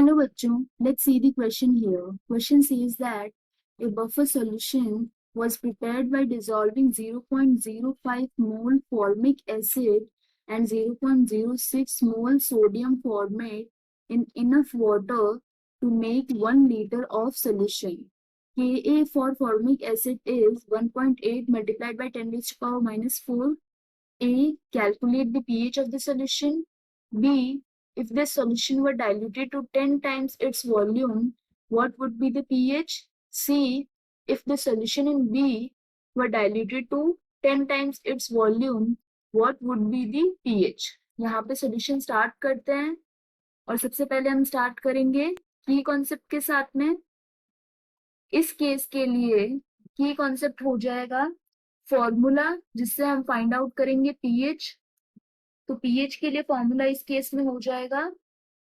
Hello bachchon, let's see the question here. Question says that a buffer solution was prepared by dissolving 0.05 mole formic acid and 0.06 mole sodium formate in enough water to make 1 liter of solution. Ka for formic acid is 1.8 multiplied by 10 raised to power minus 4. A. Calculate the pH of the solution. B. If the solution were diluted to 10 times its volume, what would be the pH? C. If the solution in B were diluted to 10 times its volume, what would be the pH? यहाँ पे solution start करते हैं और सबसे पहले हम start करेंगे की concept के साथ में. इस केस के लिए की concept हो जाएगा फॉर्मूला जिससे हम फाइंड आउट करेंगे पीएच. तो पीएच के लिए फॉर्मूला इस केस में हो जाएगा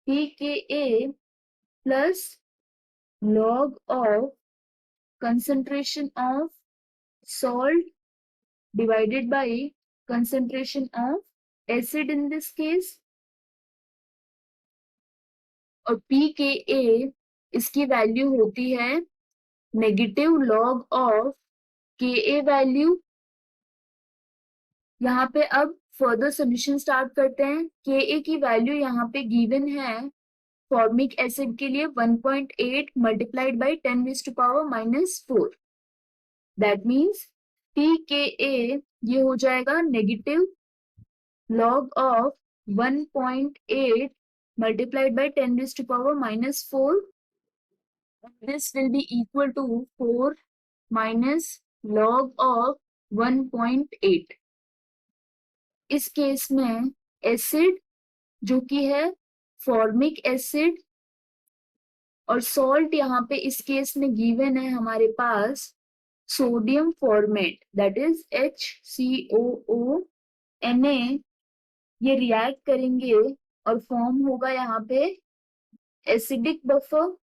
pKa plus log of concentration of salt divided by concentration of acid in this case. और pKa इसकी वैल्यू होती है negative log of Ka value. यहाँ पे अब फर्दर सॉल्यूशन स्टार्ट करते हैं. Ka की वैल्यू यहाँ पे गिवन है फॉर्मिक एसिड के लिए 1.8 multiplied by 10 raised to power minus 4. That means pKa ये हो जाएगा negative log of 1.8 multiplied by 10 raised to power minus 4. This will be equal to 4 minus log of 1.8. इस केस में एसिड जो कि है फॉर्मिक एसिड और सॉल्ट यहाँ पे इस केस में गिवन है हमारे पास sodium formate that is HCOO Na. ये रिएक्ट करेंगे और फॉर्म होगा यहाँ पे एसिडिक बफर.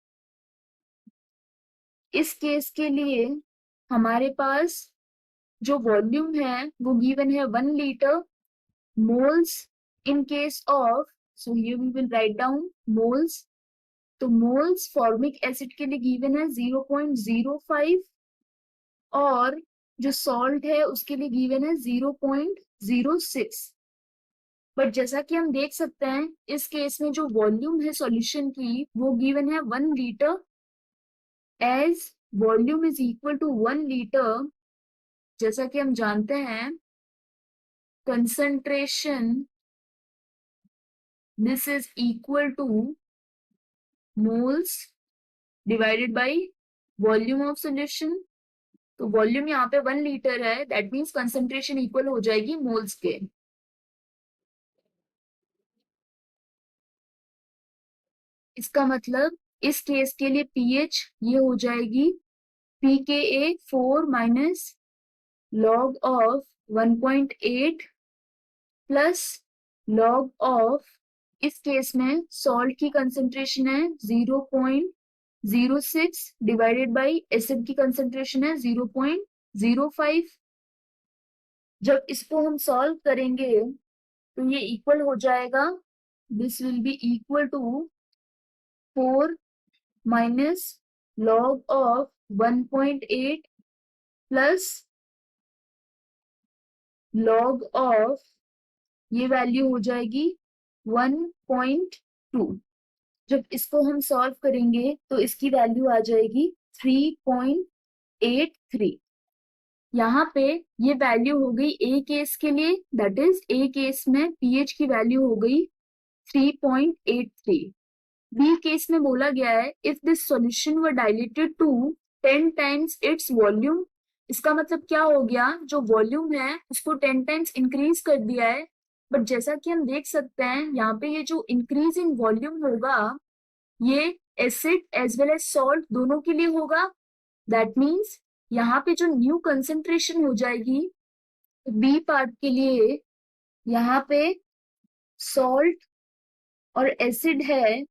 इस केस के लिए हमारे पास जो वॉल्यूम है वो गिवन है 1 litre. moles in case of, so here we will write down moles. तो moles formic acid के लिए given है 0.05 और जो salt है उसके लिए given है 0.06. बट जैसा कि हम देख सकते हैं इस केस में जो वॉल्यूम है सॉल्यूशन की वो given है 1 litre. As volume is equal to 1 litre, जैसा कि हम जानते हैं concentration this is equal to moles divided by volume of solution. तो वॉल्यूम यहाँ पे 1 लीटर है, दैट मीन्स कंसंट्रेशन इक्वल हो जाएगी मोल्स के. इसका मतलब इस केस के लिए पीएच ये हो जाएगी pKa 4 minus log of 1.8 plus log of, इस केस में सॉल्ट की कंसंट्रेशन है 0.06 डिवाइडेड बाय एसिड की कंसंट्रेशन है 0.05. जब इसको हम सॉल्व करेंगे तो ये इक्वल हो जाएगा, this will be equal to 4 minus log of 1.8 plus log of, ये वैल्यू हो जाएगी 1.2. जब इसको हम सॉल्व करेंगे तो इसकी वैल्यू आ जाएगी 3.83. यहाँ पे ये वैल्यू हो गई ए केस के लिए, दैट इज ए केस में पीएच की वैल्यू हो गई 3.83. बी केस में बोला गया है if this solution were diluted to 10 times its volume. इसका मतलब क्या हो गया, जो वॉल्यूम है उसको 10 टाइम्स इंक्रीज कर दिया है. बट जैसा कि हम देख सकते हैं यहाँ पे ये जो इंक्रीज इन वॉल्यूम होगा ये acid as well as salt दोनों के लिए होगा. दैट मीन्स यहाँ पे जो न्यू कंसेंट्रेशन हो जाएगी बी पार्ट के लिए, यहाँ पे सॉल्ट और एसिड है,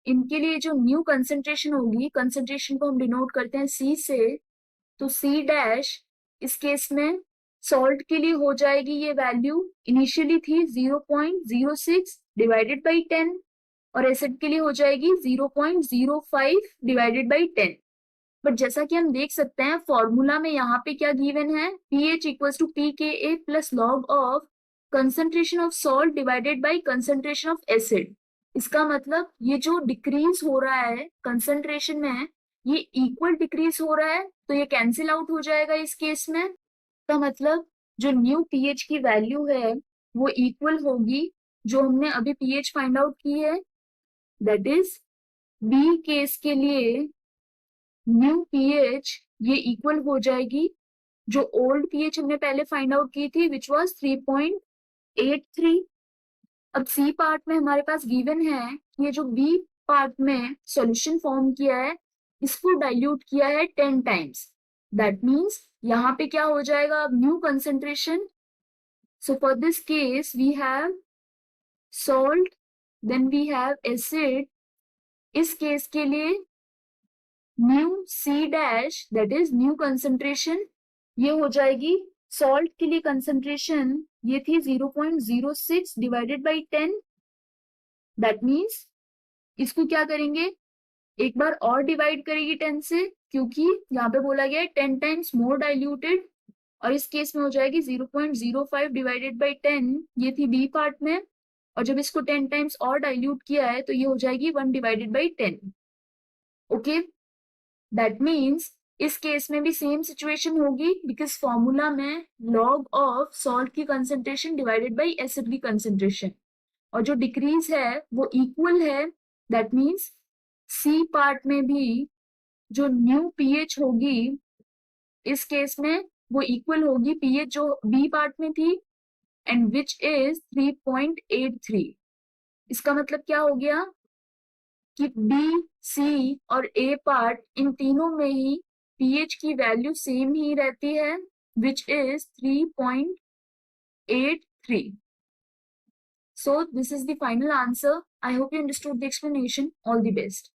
इनके लिए जो न्यू कंसेंट्रेशन होगी, कंसेंट्रेशन को हम डिनोट करते हैं सी से, तो सी डैश इस केस में सॉल्ट के लिए हो जाएगी ये वैल्यू इनिशियली थी 0.06 डिवाइडेड बाय 10. और एसिड के लिए हो जाएगी 0.05 डिवाइडेड बाई 10। बट जैसा कि हम देख सकते हैं फॉर्मूला में यहाँ पे क्या गिवन है, pH equals to pKa plus log of concentration of salt divided by concentration of acid. इसका मतलब ये जो डिक्रीज हो रहा है कंसंट्रेशन में, ये इक्वल डिक्रीज हो रहा है, तो ये कैंसिल आउट हो जाएगा इस केस में। का मतलब जो न्यू pH की वैल्यू है वो इक्वल होगी जो हमने अभी pH फाइंड आउट की है, दैट इज बी केस के लिए न्यू pH ये इक्वल हो जाएगी जो ओल्ड pH हमने पहले फाइंड आउट की थी विच वाज 3.83। अब सी पार्ट में हमारे पास गिवन है कि ये जो बी पार्ट में सॉल्यूशन फॉर्म किया है इसको डाइल्यूट किया है 10 टाइम्स। दैट मीन्स यहाँ पे क्या हो जाएगा अब new concentration. So for this case we have salt, then we have acid. इस केस के लिए new C dash that is new concentration ये हो जाएगी, सॉल्ट के लिए कंसेंट्रेशन ये थी 0.06 डिवाइडेड बाई 10। दैट मीन्स इसको क्या करेंगे, एक बार और डिवाइड करेगी 10 से, क्योंकि यहाँ पे बोला गया है 10 टाइम्स मोर डाइल्यूटेड, और इस केस में हो जाएगी 0.05 डिवाइडेड बाई 10, ये थी बी पार्ट में, और जब इसको 10 टाइम्स और डाइल्यूट किया है तो ये हो जाएगी 1 divided by 10। Okay, that means इस केस में भी सेम सिचुएशन होगी बिकॉज फॉर्मूला में लॉग ऑफ सॉल्ट की कंसेंट्रेशन डिवाइडेड बाई एसिड की कंसेंट्रेशन, और जो डिक्रीज है वो इक्वल है। दैट मीन्स सी पार्ट में भी जो न्यू पीएच होगी इस केस में वो इक्वल होगी पीएच जो बी पार्ट में थी एंड विच इज 3.83। इसका मतलब क्या हो गया कि बी, सी और ए पार्ट इन तीनों में ही pH की वैल्यू सेम ही रहती है which is 3.83. So this is the final answer. I hope you understood the explanation. All the best.